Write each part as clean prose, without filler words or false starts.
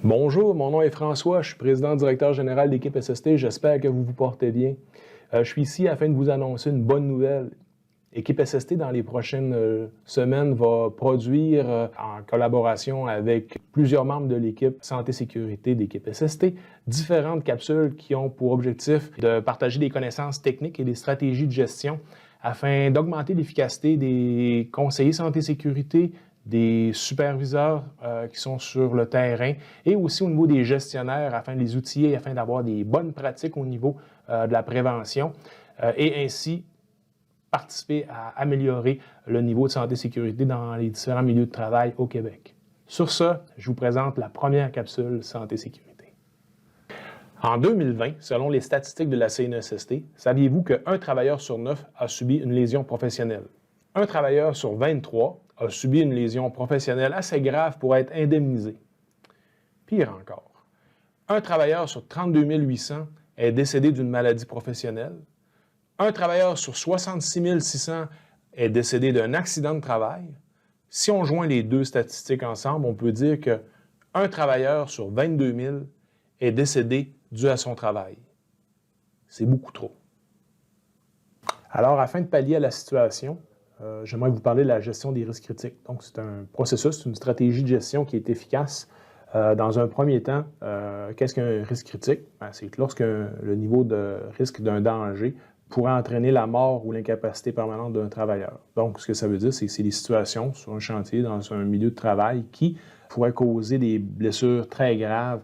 Bonjour, mon nom est François, je suis président-directeur général d'équipe SST. J'espère que vous vous portez bien. Je suis ici afin de vous annoncer une bonne nouvelle. Équipe SST, dans les prochaines semaines, va produire, en collaboration avec plusieurs membres de l'équipe Santé-Sécurité d'équipe SST, différentes capsules qui ont pour objectif de partager des connaissances techniques et des stratégies de gestion afin d'augmenter l'efficacité des conseillers santé-sécurité, des superviseurs qui sont sur le terrain et aussi au niveau des gestionnaires afin de les outiller, afin d'avoir des bonnes pratiques au niveau de la prévention et ainsi participer à améliorer le niveau de santé-sécurité dans les différents milieux de travail au Québec. Sur ce, je vous présente la première capsule santé-sécurité. En 2020, selon les statistiques de la CNESST, saviez-vous qu'un travailleur sur 9 a subi une lésion professionnelle? Un travailleur sur 23 a subi une lésion professionnelle assez grave pour être indemnisé. Pire encore, un travailleur sur 32 800 est décédé d'une maladie professionnelle. Un travailleur sur 66 600 est décédé d'un accident de travail. Si on joint les deux statistiques ensemble, on peut dire qu'un travailleur sur 22 000 est décédé dû à son travail. C'est beaucoup trop. Alors, afin de pallier à la situation, j'aimerais vous parler de la gestion des risques critiques. Donc, c'est un processus, une stratégie de gestion qui est efficace. Dans un premier temps, qu'est-ce qu'un risque critique? C'est que lorsque le niveau de risque d'un danger pourrait entraîner la mort ou l'incapacité permanente d'un travailleur. Donc, ce que ça veut dire, c'est que c'est des situations sur un chantier, dans un milieu de travail, qui pourraient causer des blessures très graves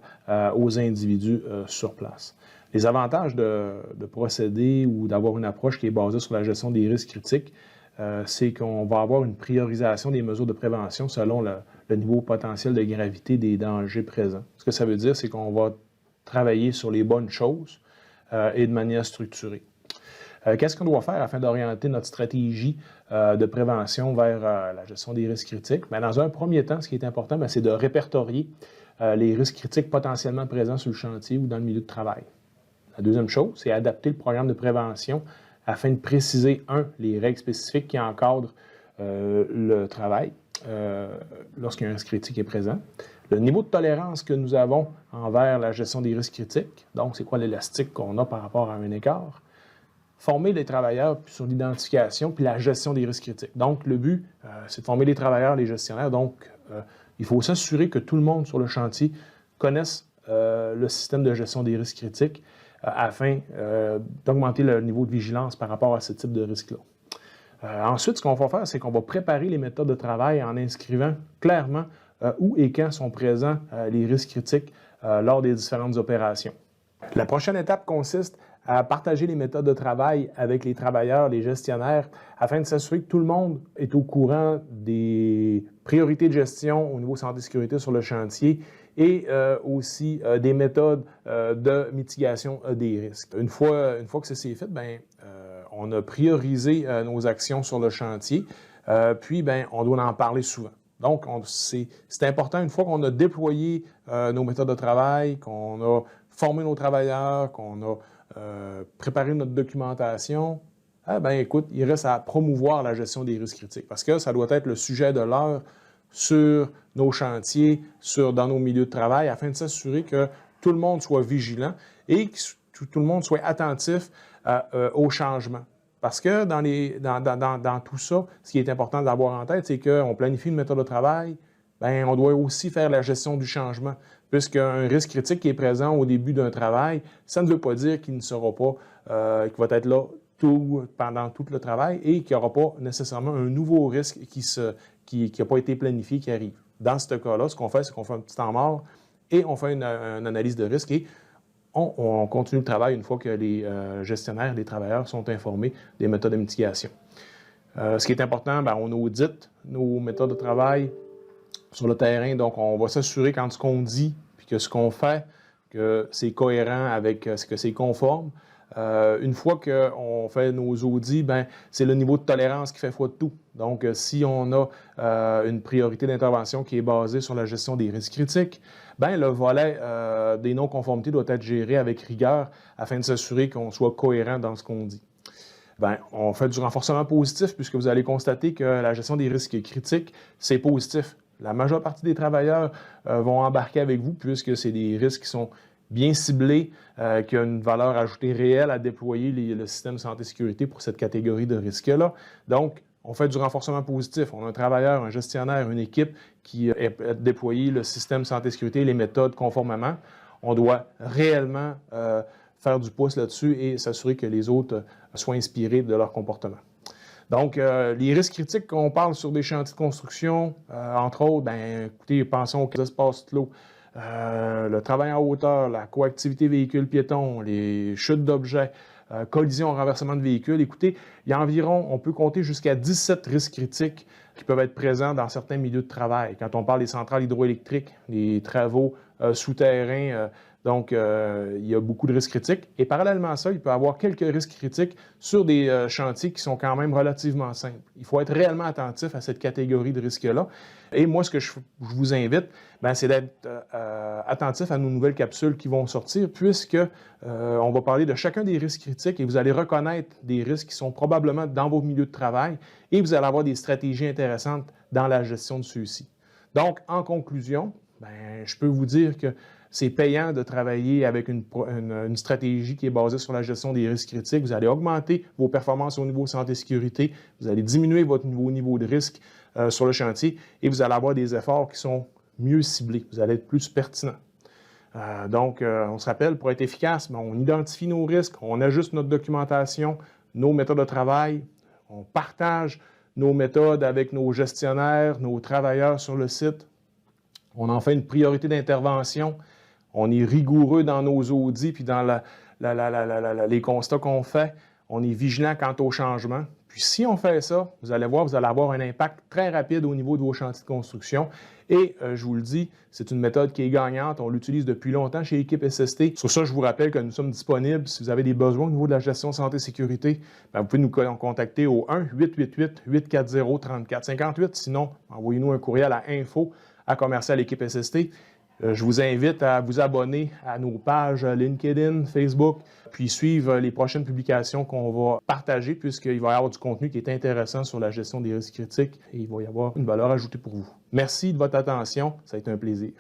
aux individus sur place. Les avantages de procéder ou d'avoir une approche qui est basée sur la gestion des risques critiques, c'est qu'on va avoir une priorisation des mesures de prévention selon le niveau potentiel de gravité des dangers présents. Ce que ça veut dire, c'est qu'on va travailler sur les bonnes choses et de manière structurée. Qu'est-ce qu'on doit faire afin d'orienter notre stratégie de prévention vers la gestion des risques critiques? Bien, dans un premier temps, ce qui est important, c'est de répertorier les risques critiques potentiellement présents sur le chantier ou dans le milieu de travail. La deuxième chose, c'est adapter le programme de prévention afin de préciser, les règles spécifiques qui encadrent le travail lorsqu'un risque critique est présent. Le niveau de tolérance que nous avons envers la gestion des risques critiques, donc c'est quoi l'élastique qu'on a par rapport à un écart. Former les travailleurs sur l'identification puis la gestion des risques critiques. Donc, le but, c'est de former les travailleurs, les gestionnaires. Donc, il faut s'assurer que tout le monde sur le chantier connaisse le système de gestion des risques critiques afin d'augmenter le niveau de vigilance par rapport à ce type de risque-là. Ensuite, ce qu'on va faire, c'est qu'on va préparer les méthodes de travail en inscrivant clairement où et quand sont présents les risques critiques lors des différentes opérations. La prochaine étape consiste à partager les méthodes de travail avec les travailleurs, les gestionnaires, afin de s'assurer que tout le monde est au courant des priorités de gestion au niveau santé-sécurité sur le chantier et aussi des méthodes de mitigation des risques. Une fois que ça s'est fait, on a priorisé nos actions sur le chantier, puis on doit en parler souvent. Donc, c'est important, une fois qu'on a déployé nos méthodes de travail, qu'on a formé nos travailleurs, qu'on a préparé notre documentation, écoute, il reste à promouvoir la gestion des risques critiques parce que ça doit être le sujet de l'heure sur nos chantiers, dans nos milieux de travail, afin de s'assurer que tout le monde soit vigilant et que tout le monde soit attentif aux changements. Parce que dans tout ça, ce qui est important d'avoir en tête, c'est qu'on planifie une méthode de travail, on doit aussi faire la gestion du changement. Puisqu'un risque critique qui est présent au début d'un travail, ça ne veut pas dire qu'il ne sera pas, qu'il va être là pendant tout le travail et qu'il n'y aura pas nécessairement un nouveau risque qui n'a pas été planifié qui arrive. Dans ce cas-là, ce qu'on fait, c'est qu'on fait un petit temps mort et on fait une analyse de risque et on continue le travail une fois que les gestionnaires, les travailleurs sont informés des méthodes de mitigation. Ce qui est important, on audite nos méthodes de travail sur le terrain. Donc, on va s'assurer quand ce qu'on dit puis que ce qu'on fait, que c'est cohérent avec ce que c'est conforme. Une fois qu'on fait nos audits, c'est le niveau de tolérance qui fait foi de tout. Donc, si on a une priorité d'intervention qui est basée sur la gestion des risques critiques, le volet des non-conformités doit être géré avec rigueur afin de s'assurer qu'on soit cohérent dans ce qu'on dit. On fait du renforcement positif puisque vous allez constater que la gestion des risques critiques, c'est positif. La majeure partie des travailleurs vont embarquer avec vous puisque c'est des risques qui sont bien ciblés, qui ont une valeur ajoutée réelle à déployer le système santé-sécurité pour cette catégorie de risques-là. Donc, on fait du renforcement positif. On a un travailleur, un gestionnaire, une équipe qui a déployé le système santé-sécurité et les méthodes conformément. On doit réellement faire du pouce là-dessus et s'assurer que les autres soient inspirés de leur comportement. Donc, les risques critiques qu'on parle sur des chantiers de construction, entre autres, bien, écoutez, pensons aux espaces clos, le travail en hauteur, la coactivité véhicule-piéton, les chutes d'objets, collision, renversement de véhicules. Écoutez, il y a environ, on peut compter jusqu'à 17 risques critiques qui peuvent être présents dans certains milieux de travail. Quand on parle des centrales hydroélectriques, des travaux souterrains, donc il y a beaucoup de risques critiques. Et parallèlement à ça, il peut y avoir quelques risques critiques sur des chantiers qui sont quand même relativement simples. Il faut être réellement attentif à cette catégorie de risques-là. Et moi, ce que je vous invite, c'est d'être attentif à nos nouvelles capsules qui vont sortir, puisque on va parler de chacun des risques critiques et vous allez reconnaître des risques qui sont probablement dans vos milieux de travail et vous allez avoir des stratégies intéressantes dans la gestion de ceux-ci. Donc, en conclusion, je peux vous dire que c'est payant de travailler avec une stratégie qui est basée sur la gestion des risques critiques. Vous allez augmenter vos performances au niveau santé-sécurité, vous allez diminuer votre niveau de risque sur le chantier et vous allez avoir des efforts qui sont mieux ciblés. Vous allez être plus pertinent. Donc, on se rappelle, pour être efficace, on identifie nos risques, on ajuste notre documentation, nos méthodes de travail, on partage nos méthodes avec nos gestionnaires, nos travailleurs sur le site. On en fait une priorité d'intervention. On est rigoureux dans nos audits puis dans les constats qu'on fait. On est vigilant quant au changement. Puis si on fait ça, vous allez voir, vous allez avoir un impact très rapide au niveau de vos chantiers de construction. Et je vous le dis, c'est une méthode qui est gagnante. On l'utilise depuis longtemps chez Équipe SST. Sur ça, je vous rappelle que nous sommes disponibles. Si vous avez des besoins au niveau de la gestion santé-sécurité, vous pouvez nous contacter au 1-888-840-3458. Sinon, envoyez-nous un courriel à info@commercial-équipe SST. Je vous invite à vous abonner à nos pages LinkedIn, Facebook, puis suivre les prochaines publications qu'on va partager puisqu'il va y avoir du contenu qui est intéressant sur la gestion des risques critiques et il va y avoir une valeur ajoutée pour vous. Merci de votre attention, ça a été un plaisir.